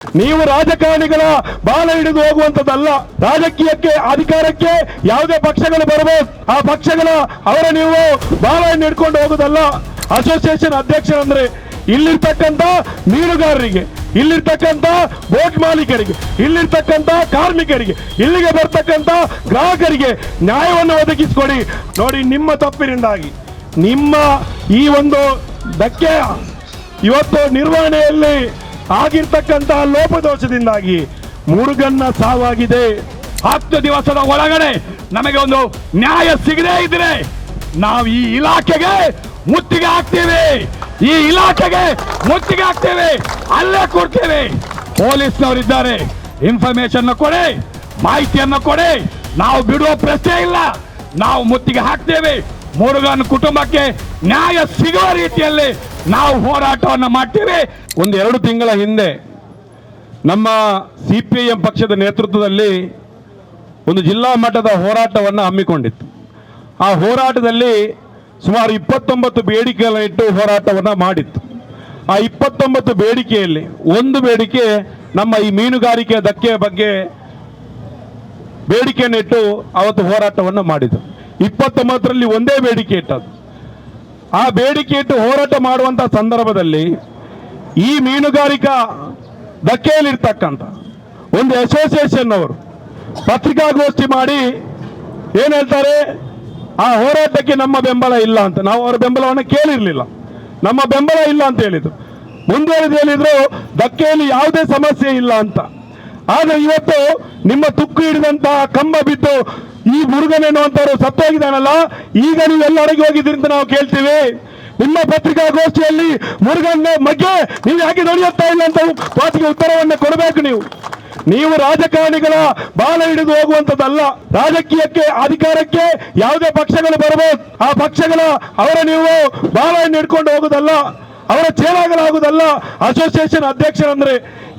ನೀವು ರಾಜಕಾರಣಿಗಳ ಬಾಲ ಹಿಡಿದು ಹೋಗುವಂತದ್ದಲ್ಲ. ರಾಜಕೀಯಕ್ಕೆ ಅಧಿಕಾರಕ್ಕೆ ಯಾವುದೇ ಪಕ್ಷಗಳು ಬರಬಹುದು, ಆ ಪಕ್ಷಗಳ ಅವರ ನೀವು ಬಾಲವನ್ನು ಹಿಡ್ಕೊಂಡು ಹೋಗುದಲ್ಲ. ಅಸೋಸಿಯೇಷನ್ ಅಧ್ಯಕ್ಷರಂದ್ರೆ ಇಲ್ಲಿರ್ತಕ್ಕಂಥ ಮೀನುಗಾರರಿಗೆ, ಇಲ್ಲಿರ್ತಕ್ಕಂಥ ಬೋಟ್ ಮಾಲೀಕರಿಗೆ, ಇಲ್ಲಿರ್ತಕ್ಕಂಥ ಕಾರ್ಮಿಕರಿಗೆ, ಇಲ್ಲಿಗೆ ಬರ್ತಕ್ಕಂಥ ಗ್ರಾಹಕರಿಗೆ ನ್ಯಾಯವನ್ನು ಒದಗಿಸಿಕೊಡಿ. ನೋಡಿ, ನಿಮ್ಮ ತಪ್ಪಿನಿಂದಾಗಿ ನಿಮ್ಮ ಈ ಒಂದು ಧಕ್ಕೆ ಇವತ್ತು ನಿರ್ವಹಣೆಯಲ್ಲಿ ಆಗಿರ್ತಕ್ಕಂತಹ ಲೋಪದೋಷದಿಂದಾಗಿ ಮುರುಗನ್ನ ಸಾವಾಗಿದೆ. 10 ದಿವಸದ ಒಳಗಡೆ ನಮಗೆ ಒಂದು ನ್ಯಾಯ ಸಿಗದೇ ಇದ್ರೆ ನಾವು ಈ ಇಲಾಖೆಗೆ ಮುತ್ತಿಗೆ ಹಾಕ್ತೇವೆ, ಈ ಇಲಾಖೆಗೆ ಮುತ್ತಿಗೆ ಹಾಕ್ತೇವೆ, ಅಲ್ಲೇ ಕೊಡ್ತೇವೆ. ಪೊಲೀಸ್ನವರಿದ್ದಾರೆ, ಇನ್ಫಾರ್ಮೇಶನ್ ಕೊಡಿ, ಮಾಹಿತಿಯನ್ನು ಕೊಡಿ, ನಾವು ಬಿಡುವ ಪ್ರಶ್ನೆ ಇಲ್ಲ. ನಾವು ಮುತ್ತಿಗೆ ಹಾಕ್ತೇವೆ. ಮುರುಗನ್ ಕುಟುಂಬಕ್ಕೆ ನ್ಯಾಯ ಸಿಗುವ ರೀತಿಯಲ್ಲಿ ನಾವು ಹೋರಾಟವನ್ನು ಮಾಡ್ತೇವೆ. 1-2 ತಿಂಗಳ ಹಿಂದೆ ನಮ್ಮ CPIM ಪಕ್ಷದ ನೇತೃತ್ವದಲ್ಲಿ ಒಂದು ಜಿಲ್ಲಾ ಮಟ್ಟದ ಹೋರಾಟವನ್ನು ಹಮ್ಮಿಕೊಂಡಿತ್ತು. ಆ ಹೋರಾಟದಲ್ಲಿ ಸುಮಾರು 29 ಬೇಡಿಕೆಗಳನ್ನು ಇಟ್ಟು ಹೋರಾಟವನ್ನು ಮಾಡಿತ್ತು. ಆ 29 ಬೇಡಿಕೆಯಲ್ಲಿ ಒಂದು ಬೇಡಿಕೆ ನಮ್ಮ ಈ ಮೀನುಗಾರಿಕೆ ಧಕ್ಕೆಯ ಬಗ್ಗೆ ಬೇಡಿಕೆಯನ್ನು ಇಟ್ಟು ಅವತ್ತು ಹೋರಾಟವನ್ನು ಮಾಡಿದ್ದು. 29ರಲ್ಲಿ ಒಂದೇ ಬೇಡಿಕೆ ಇಟ್ಟದ್ದು. ಆ ಬೇಡಿಕೆ ಇಟ್ಟು ಹೋರಾಟ ಮಾಡುವಂತ ಸಂದರ್ಭದಲ್ಲಿ ಈ ಮೀನುಗಾರಿಕಾ ಧಕ್ಕೆಯಲ್ಲಿರ್ತಕ್ಕಂಥ ಒಂದು ಅಸೋಸಿಯೇಷನ್ ಅವರು ಪತ್ರಿಕಾಗೋಷ್ಠಿ ಮಾಡಿ ಏನ್ ಹೇಳ್ತಾರೆ, ಆ ಹೋರಾಟಕ್ಕೆ ನಮ್ಮ ಬೆಂಬಲ ಇಲ್ಲ ಅಂತ. ನಾವು ಅವರ ಬೆಂಬಲವನ್ನು ಕೇಳಿರ್ಲಿಲ್ಲ, ನಮ್ಮ ಬೆಂಬಲ ಇಲ್ಲ ಅಂತ ಹೇಳಿದ್ರು. ಮುಂದುವರೆದು ಹೇಳಿದ್ರು ಧಕ್ಕೆಯಲ್ಲಿ ಯಾವುದೇ ಸಮಸ್ಯೆ ಇಲ್ಲ ಅಂತ. ಆದ್ರೆ ಇವತ್ತು ನಿಮ್ಮ ತುಕ್ಕು ಹಿಡಿದಂತ ಕಂಬ ಬಿದ್ದು ಈ ಮುರುಗನ್ ಎನ್ನುವಂತವರು ಸತ್ತೋಗಿದ್ದಾನಲ್ಲ, ಈಗ ನೀವು ಎಲ್ಲ ಅಡಗಿ ಹೋಗಿದ್ರಿ ಅಂತ ನಾವು ಕೇಳ್ತೀವಿ. ನಿಮ್ಮ ಪತ್ರಿಕಾಗೋಷ್ಠಿಯಲ್ಲಿ ಮುರುಗನ್ ಬಗ್ಗೆ ನೀವು ಯಾಕೆ ನಡೆಯುತ್ತಾ ಇಲ್ಲ ಅಂತ ಮಾತಿಗೆ ಉತ್ತರವನ್ನು ಕೊಡಬೇಕು. ನೀವು ರಾಜಕಾರಣಿಗಳ ಬಾಲ ಹಿಡಿದು ಹೋಗುವಂತದ್ದಲ್ಲ. ರಾಜಕೀಯಕ್ಕೆ ಅಧಿಕಾರಕ್ಕೆ ಯಾವುದೇ ಪಕ್ಷಗಳು ಬರಬಹುದು, ಆ ಪಕ್ಷಗಳ ಅವರ ನೀವು ಬಾಲವನ್ನು ಹಿಡ್ಕೊಂಡು ಹೋಗುದಲ್ಲ, ಅವರ ಚೇಲಾಗಲಾಗುವುದಲ್ಲ. ಅಸೋಸಿಯೇಷನ್ ಅಧ್ಯಕ್ಷರಂದ್ರೆ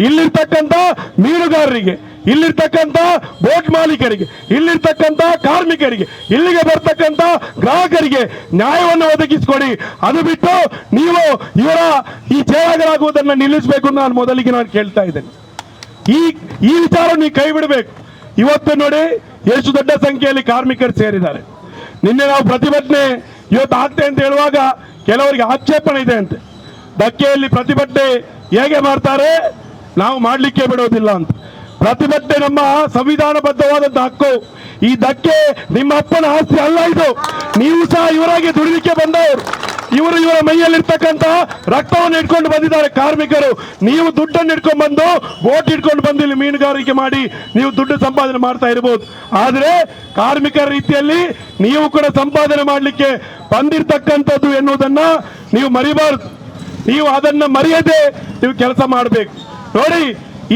ಇಲ್ಲಿರ್ತಕ್ಕಂಥ ಮೀನುಗಾರರಿಗೆ, ಇಲ್ಲಿರ್ತಕ್ಕಂಥ ಬೋಟ್ ಮಾಲೀಕರಿಗೆ, ಇಲ್ಲಿರ್ತಕ್ಕಂಥ ಕಾರ್ಮಿಕರಿಗೆ, ಇಲ್ಲಿಗೆ ಬರ್ತಕ್ಕಂಥ ಗ್ರಾಹಕರಿಗೆ ನ್ಯಾಯವನ್ನು ಒದಗಿಸಿಕೊಡಿ. ಅದು ಬಿಟ್ಟು ನೀವು ಇವರ ಈ ಚೇಲಾಗಲಾಗುವುದನ್ನು ನಿಲ್ಲಿಸಬೇಕು ಅಂತ ನಾನು ಮೊದಲಿಗೆ ಕೇಳ್ತಾ ಇದ್ದೇನೆ. ಈ ವಿಚಾರ ನೀವು ಕೈ ಬಿಡಬೇಕು. ಇವತ್ತು ನೋಡಿ ಎಷ್ಟು ದೊಡ್ಡ ಸಂಖ್ಯೆಯಲ್ಲಿ ಕಾರ್ಮಿಕರು ಸೇರಿದ್ದಾರೆ. ನಿನ್ನೆ ನಾವು ಪ್ರತಿಭಟನೆ ಇವತ್ತು ಆಗ್ತೇ ಅಂತ ಹೇಳುವಾಗ ಕೆಲವರಿಗೆ ಆಕ್ಷೇಪಣೆ ಇದೆ ಅಂತೆ. ಧಕ್ಕೆಯಲ್ಲಿ ಪ್ರತಿಭಟನೆ ಹೇಗೆ ಮಾಡ್ತಾರೆ, ನಾವು ಮಾಡಲಿಕ್ಕೆ ಬಿಡೋದಿಲ್ಲ ಅಂತ. ಪ್ರತಿಭಟನೆ ನಮ್ಮ ಸಂವಿಧಾನಬದ್ಧವಾದಂತ ಹಕ್ಕು. ಈ ಧಕ್ಕೆ ನಿಮ್ಮ ಅಪ್ಪನ ಆಸ್ತಿ ಅಲ್ಲ, ಇದು ನೀವು ಸಹ ಇವರಾಗಿ ದುಡಿಲಿಕ್ಕೆ ಬಂದವರು. ಇವರ ಮೈಯಲ್ಲಿರ್ತಕ್ಕಂಥ ರಕ್ತವನ್ನು ಇಟ್ಕೊಂಡು ಬಂದಿದ್ದಾರೆ ಕಾರ್ಮಿಕರು. ನೀವು ದುಡ್ಡನ್ನು ಇಟ್ಕೊಂಡು ಬಂದು ಬೋಟ್ ಇಟ್ಕೊಂಡು ಬಂದು ಇಲ್ಲಿ ಮೀನುಗಾರಿಕೆ ಮಾಡಿ ನೀವು ದುಡ್ಡು ಸಂಪಾದನೆ ಮಾಡ್ತಾ ಇರಬಹುದು. ಆದ್ರೆ ಕಾರ್ಮಿಕರ ರೀತಿಯಲ್ಲಿ ನೀವು ಕೂಡ ಸಂಪಾದನೆ ಮಾಡಲಿಕ್ಕೆ ಬಂದಿರತಕ್ಕಂಥದ್ದು ಎನ್ನುವುದನ್ನ ನೀವು ಮರಿಬಾರದು. ನೀವು ಅದನ್ನ ಮರೆಯದೆ ನೀವು ಕೆಲಸ ಮಾಡಬೇಕು. ನೋಡಿ,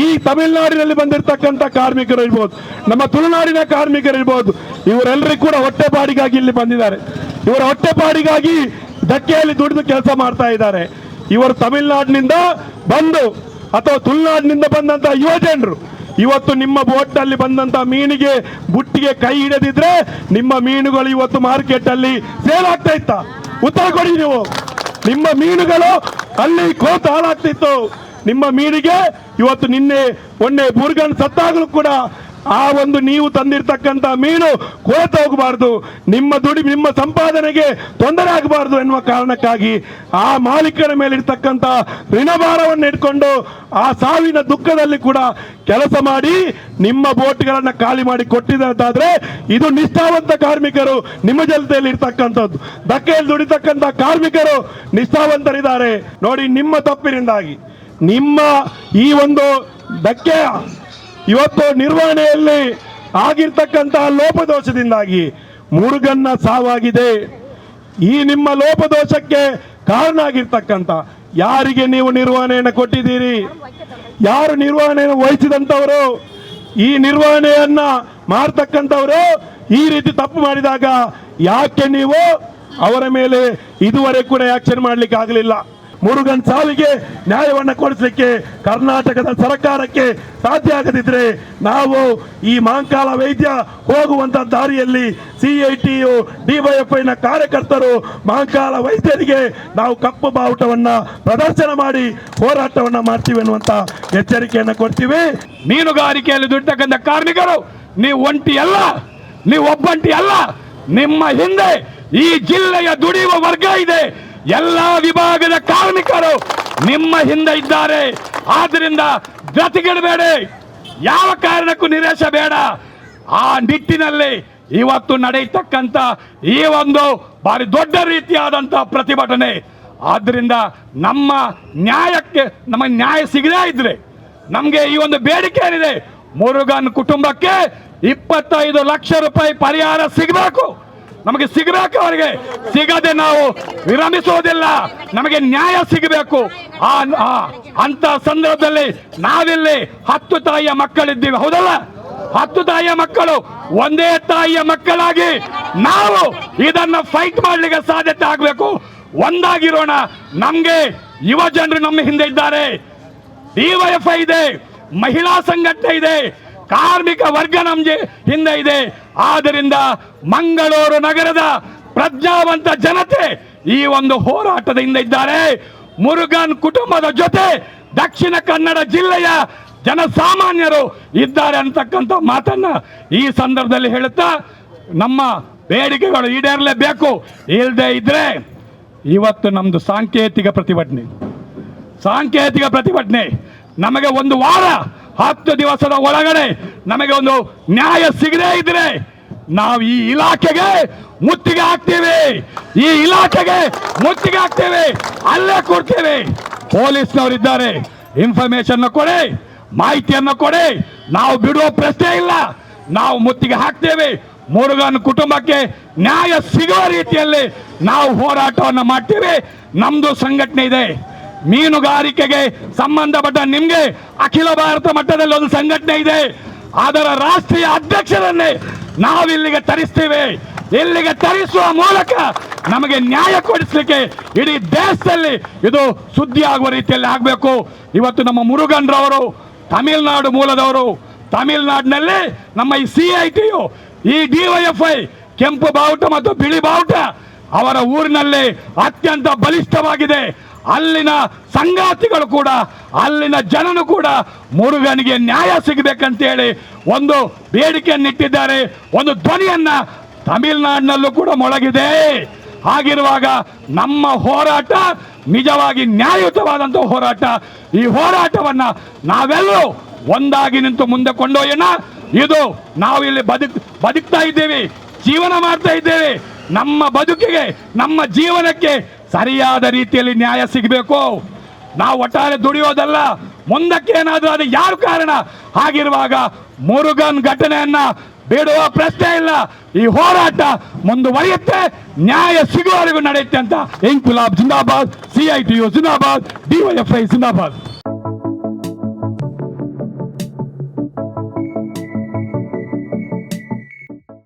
ಈ ತಮಿಳುನಾಡಿನಲ್ಲಿ ಬಂದಿರತಕ್ಕಂಥ ಕಾರ್ಮಿಕರು ಇರ್ಬೋದು, ನಮ್ಮ ತುಳುನಾಡಿನ ಕಾರ್ಮಿಕರು ಇರ್ಬೋದು, ಇವರೆಲ್ಲರಿಗೂ ಕೂಡ ಹೊಟ್ಟೆಪಾಡಿಗಾಗಿ ಇಲ್ಲಿ ಬಂದಿದ್ದಾರೆ. ಇವರ ಹೊಟ್ಟೆಪಾಡಿಗಾಗಿ ಧಕ್ಕೆಯಲ್ಲಿ ದುಡಿದು ಕೆಲಸ ಮಾಡ್ತಾ ಇದ್ದಾರೆ. ಇವರು ತಮಿಳುನಾಡಿನಿಂದ ಬಂದು ಅಥವಾ ತುಳುನಾಡಿನಿಂದ ಬಂದಂತ ಯುವ ಜನರು ಇವತ್ತು ನಿಮ್ಮ ಬೋಟ್ ಅಲ್ಲಿ ಬಂದಂತ ಮೀನಿಗೆ ಬುಟ್ಟಿಗೆ ಕೈ ಹಿಡದಿದ್ರೆ ನಿಮ್ಮ ಮೀನುಗಳು ಇವತ್ತು ಮಾರ್ಕೆಟ್ ಅಲ್ಲಿ ಸೇಲ್ ಆಗ್ತಾ ಇತ್ತ? ಉತ್ತರ ಕೊಡಿ ನೀವು. ನಿಮ್ಮ ಮೀನುಗಳು ಅಲ್ಲಿ ಕೋತ ಹಾಳಾಗ್ತಿತ್ತು. ನಿಮ್ಮ ಮೀನಿಗೆ ಇವತ್ತು ಮೊನ್ನೆ ಮುರುಗನ್ ಸತ್ತಾಗಲೂ ಕೂಡ ಆ ಒಂದು ನೀವು ತಂದಿರ್ತಕ್ಕಂಥ ಮೀನು ಕೋತ ಹೋಗಬಾರ್ದು, ನಿಮ್ಮ ಸಂಪಾದನೆಗೆ ತೊಂದರೆ ಆಗಬಾರ್ದು ಎನ್ನುವ ಕಾರಣಕ್ಕಾಗಿ ಆ ಮಾಲೀಕರ ಮೇಲೆ ಇರ್ತಕ್ಕಂಥ ಋಣಭಾರವನ್ನು ಇಟ್ಕೊಂಡು ಆ ಸಾವಿನ ದುಃಖದಲ್ಲಿ ಕೂಡ ಕೆಲಸ ಮಾಡಿ ನಿಮ್ಮ ಬೋಟ್ಗಳನ್ನ ಖಾಲಿ ಮಾಡಿ ಕೊಟ್ಟಿದ್ದಾದ್ರೆ ಇದು ನಿಷ್ಠಾವಂತ ಕಾರ್ಮಿಕರು ನಿಮ್ಮ ಜೊತೆಯಲ್ಲಿ ಇರ್ತಕ್ಕಂಥದ್ದು. ಧಕ್ಕೆಯಲ್ಲಿ ದುಡಿತಕ್ಕಂಥ ಕಾರ್ಮಿಕರು ನಿಷ್ಠಾವಂತರಿದ್ದಾರೆ. ನೋಡಿ, ನಿಮ್ಮ ತಪ್ಪಿನಿಂದಾಗಿ ನಿಮ್ಮ ಈ ಒಂದು ಧಕ್ಕೆ ಇವತ್ತು ನಿರ್ವಹಣೆಯಲ್ಲಿ ಆಗಿರ್ತಕ್ಕಂತಹ ಲೋಪದೋಷದಿಂದಾಗಿ ಮುರುಗನ್ನ ಸಾವಾಗಿದೆ. ಈ ನಿಮ್ಮ ಲೋಪದೋಷಕ್ಕೆ ಕಾರಣ ಆಗಿರ್ತಕ್ಕಂಥ ಯಾರಿಗೆ ನೀವು ನಿರ್ವಹಣೆಯನ್ನು ಕೊಟ್ಟಿದ್ದೀರಿ, ಯಾರು ನಿರ್ವಹಣೆಯನ್ನು ವಹಿಸಿದಂಥವರು, ಈ ನಿರ್ವಹಣೆಯನ್ನ ಮಾಡ್ತಕ್ಕಂಥವರು ಈ ರೀತಿ ತಪ್ಪು ಮಾಡಿದಾಗ ಯಾಕೆ ನೀವು ಅವರ ಮೇಲೆ ಇದುವರೆಗೆ ಕೂಡ ಆಕ್ಷನ್ ಮಾಡ್ಲಿಕ್ಕೆ ಆಗಲಿಲ್ಲ? ಮುರುಗನ್ ಸಾವಿಗೆ ನ್ಯಾಯವನ್ನು ಕೊಡಿಸಲಿಕ್ಕೆ ಕರ್ನಾಟಕದ ಸರ್ಕಾರಕ್ಕೆ ಸಾಧ್ಯ ಆಗದಿದ್ರೆ ನಾವು ಈ ಮಹಾಂಕಾಲ ವೈದ್ಯ ಹೋಗುವಂತ ದಾರಿಯಲ್ಲಿ CITU DYFI ನ ಕಾರ್ಯಕರ್ತರು ಮಹಾಂಕಾಲ ವೈದ್ಯರಿಗೆ ನಾವು ಕಪ್ಪು ಬಾವುಟವನ್ನ ಪ್ರದರ್ಶನ ಮಾಡಿ ಹೋರಾಟವನ್ನ ಮಾಡ್ತೀವಿ ಅನ್ನುವಂತ ಎಚ್ಚರಿಕೆಯನ್ನು ಕೊಡ್ತೀವಿ. ಮೀನುಗಾರಿಕೆಯಲ್ಲಿ ದುಡಿತಕ್ಕಂಥ ಕಾರ್ಮಿಕರು ನೀವು ಒಂಟಿ ಅಲ್ಲ, ನೀವು ಒಬ್ಬಂಟಿ ಅಲ್ಲ. ನಿಮ್ಮ ಹಿಂದೆ ಈ ಜಿಲ್ಲೆಯ ದುಡಿಯುವ ವರ್ಗ ಇದೆ. ಎಲ್ಲಾ ವಿಭಾಗದ ಕಾರ್ಮಿಕರು ನಿಮ್ಮ ಹಿಂದೆ ಇದ್ದಾರೆ. ಆದ್ರಿಂದ ಜೊತೆಗಿಡಬೇಡಿ, ಯಾವ ಕಾರಣಕ್ಕೂ ನಿರಾಶೆ ಬೇಡ. ಆ ನಿಟ್ಟಿನಲ್ಲಿ ಇವತ್ತು ನಡೆಯತಕ್ಕಂತ ಈ ಒಂದು ಬಾರಿ ದೊಡ್ಡ ರೀತಿಯಾದಂತಹ ಪ್ರತಿಭಟನೆ. ಆದ್ರಿಂದ ನಮ್ಮ ನ್ಯಾಯ ಸಿಗದೇ ಇದ್ರೆ ನಮಗೆ ಈ ಒಂದು ಬೇಡಿಕೆ ಏನಿದೆ, ಮುರುಗನ್ ಕುಟುಂಬಕ್ಕೆ 25 ಲಕ್ಷ ರೂಪಾಯಿ ಪರಿಹಾರ ಸಿಗಬೇಕು. ನಮಗೆ ಸಿಗಬೇಕು, ಅವರಿಗೆ ಸಿಗದೆ ನಾವು ವಿರಮಿಸೋದಿಲ್ಲ. ನಮಗೆ ನ್ಯಾಯ ಸಿಗಬೇಕು. ಅಂತ ಸಂದರ್ಭದಲ್ಲಿ ನಾವಿಲ್ಲಿ 10 ತಾಯಿಯ ಮಕ್ಕಳಿದ್ದೀವಿ, ಹೌದಲ್ಲ? 10 ತಾಯಿಯ ಮಕ್ಕಳು ಒಂದೇ ತಾಯಿಯ ಮಕ್ಕಳಾಗಿ ನಾವು ಇದನ್ನ ಫೈಟ್ ಮಾಡ್ಲಿಕ್ಕೆ ಸಾಧ್ಯತೆ ಆಗಬೇಕು. ಒಂದಾಗಿರೋಣ. ನಮ್ಗೆ ಯುವ ಜನರು ನಮ್ಮ ಹಿಂದೆ ಇದ್ದಾರೆ, DYFI ಇದೆ, ಮಹಿಳಾ ಸಂಘಟನೆ ಇದೆ, ಕಾರ್ಮಿಕ ವರ್ಗ ನಮ್ಗೆ ಹಿಂದೆ ಇದೆ. ಆದ್ದರಿಂದ ಮಂಗಳೂರು ನಗರದ ಪ್ರಜ್ಞಾವಂತ ಜನತೆ ಈ ಒಂದು ಹೋರಾಟದ ಹಿಂದೆ ಇದ್ದಾರೆ. ಮುರುಗನ್ ಕುಟುಂಬದ ಜೊತೆ ದಕ್ಷಿಣ ಕನ್ನಡ ಜಿಲ್ಲೆಯ ಜನಸಾಮಾನ್ಯರು ಇದ್ದಾರೆ ಅಂತಕ್ಕಂಥ ಮಾತನ್ನ ಈ ಸಂದರ್ಭದಲ್ಲಿ ಹೇಳುತ್ತಾ, ನಮ್ಮ ಬೇಡಿಕೆಗಳು ಈಡೇರಲೇಬೇಕು. ಇಲ್ಲದೆ ಇದ್ರೆ ಇವತ್ತು ನಮ್ದು ಸಾಂಕೇತಿಕ ಪ್ರತಿಭಟನೆ ನಮಗೆ ಒಂದು ವಾರ 10 ದಿವಸದ ಒಳಗಡೆ ನಮಗೆ ಒಂದು ನ್ಯಾಯ ಸಿಗದೇ ಇದ್ರೆ ನಾವು ಈ ಇಲಾಖೆಗೆ ಮುತ್ತಿಗೆ ಹಾಕ್ತೇವೆ, ಅಲ್ಲೇ ಕೊಡ್ತೇವೆ. ಪೊಲೀಸ್ನವರಿದ್ದಾರೆ, ಇನ್ಫಾರ್ಮೇಶನ್ ಕೊಡಿ, ಮಾಹಿತಿಯನ್ನು ಕೊಡಿ. ನಾವು ಬಿಡುವ ಪ್ರಶ್ನೆ ಇಲ್ಲ. ನಾವು ಮುತ್ತಿಗೆ ಹಾಕ್ತೇವೆ. ಮುರುಗನ್ ಕುಟುಂಬಕ್ಕೆ ನ್ಯಾಯ ಸಿಗುವ ರೀತಿಯಲ್ಲಿ ನಾವು ಹೋರಾಟವನ್ನು ಮಾಡ್ತೇವೆ. ನಮ್ದು ಸಂಘಟನೆ ಇದೆ. ಮೀನುಗಾರಿಕೆಗೆ ಸಂಬಂಧಪಟ್ಟ ನಿಮ್ಗೆ ಅಖಿಲ ಭಾರತ ಮಟ್ಟದಲ್ಲಿ ಒಂದು ಸಂಘಟನೆ ಇದೆ. ಅದರ ರಾಷ್ಟ್ರೀಯ ಅಧ್ಯಕ್ಷರನ್ನೇ ನಾವಿಲ್ಲಿಗೆ ತರಿಸ್ತೇವೆ. ಇಲ್ಲಿಗೆ ತರಿಸುವ ಮೂಲಕ ನಮಗೆ ನ್ಯಾಯ ಕೊಡಿಸಲಿಕ್ಕೆ ಇಡೀ ದೇಶದಲ್ಲಿ ಇದು ಸುದ್ದಿ ಆಗುವ ರೀತಿಯಲ್ಲಿ ಆಗಬೇಕು. ಇವತ್ತು ನಮ್ಮ ಮುರುಗನ್ ರವರು ತಮಿಳುನಾಡು ಮೂಲದವರು. ತಮಿಳುನಾಡಿನಲ್ಲಿ ನಮ್ಮ ಈ CITU, ಈ DYFI ಕೆಂಪು ಬಾವುಟ ಮತ್ತು ಬಿಳಿ ಬಾವುಟ ಅವರ ಊರಿನಲ್ಲಿ ಅತ್ಯಂತ ಬಲಿಷ್ಠವಾಗಿದೆ. ಅಲ್ಲಿನ ಸಂಗಾತಿಗಳು ಕೂಡ, ಅಲ್ಲಿನ ಜನನು ಕೂಡ ಮುರುಗನಿಗೆ ನ್ಯಾಯ ಸಿಗಬೇಕಂತೇಳಿ ಒಂದು ಬೇಡಿಕೆಯನ್ನಿಟ್ಟಿದ್ದಾರೆ. ಒಂದು ಧ್ವನಿಯನ್ನ ತಮಿಳುನಾಡಿನಲ್ಲೂ ಕೂಡ ಮೊಳಗಿದೆ. ಹಾಗಿರುವಾಗ ನಮ್ಮ ಹೋರಾಟ ನಿಜವಾಗಿ ನ್ಯಾಯಯುತವಾದಂತಹ ಹೋರಾಟ. ಈ ಹೋರಾಟವನ್ನ ನಾವೆಲ್ಲರೂ ಒಂದಾಗಿ ನಿಂತು ಮುಂದೆ ಕೊಂಡೊಯ್ಯೋಣ. ಇದು ನಾವು ಇಲ್ಲಿ ಬದುಕ್ತಾ ಇದ್ದೇವೆ, ಜೀವನ ಮಾಡ್ತಾ ಇದ್ದೇವೆ. ನಮ್ಮ ಬದುಕಿಗೆ, ನಮ್ಮ ಜೀವನಕ್ಕೆ ಸರಿಯಾದ ರೀತಿಯಲ್ಲಿ ನ್ಯಾಯ ಸಿಗಬೇಕು. ನಾವು ಒಟ್ಟಾರೆ ದುಡಿಯೋದಲ್ಲ, ಮುಂದಕ್ಕೆ ಏನಾದರೂ ಅದು ಯಾರು ಕಾರಣ. ಹಾಗಿರುವಾಗ ಮುರುಗನ್ ಘಟನೆಯನ್ನ ಬಿಡುವ ಪ್ರಶ್ನೆ ಇಲ್ಲ. ಈ ಹೋರಾಟ ಮುಂದುವರಿಯುತ್ತೆ, ನ್ಯಾಯ ಸಿಗುವವರೆಗೂ ನಡೆಯುತ್ತೆ ಅಂತ. ಇಂಕ್ವಿಲಾಬ್ ಜಿಂದಾಬಾದ್, CITU ಜಿಂದಾಬಾದ್, DYFI ಜಿಂದಾಬಾದ್.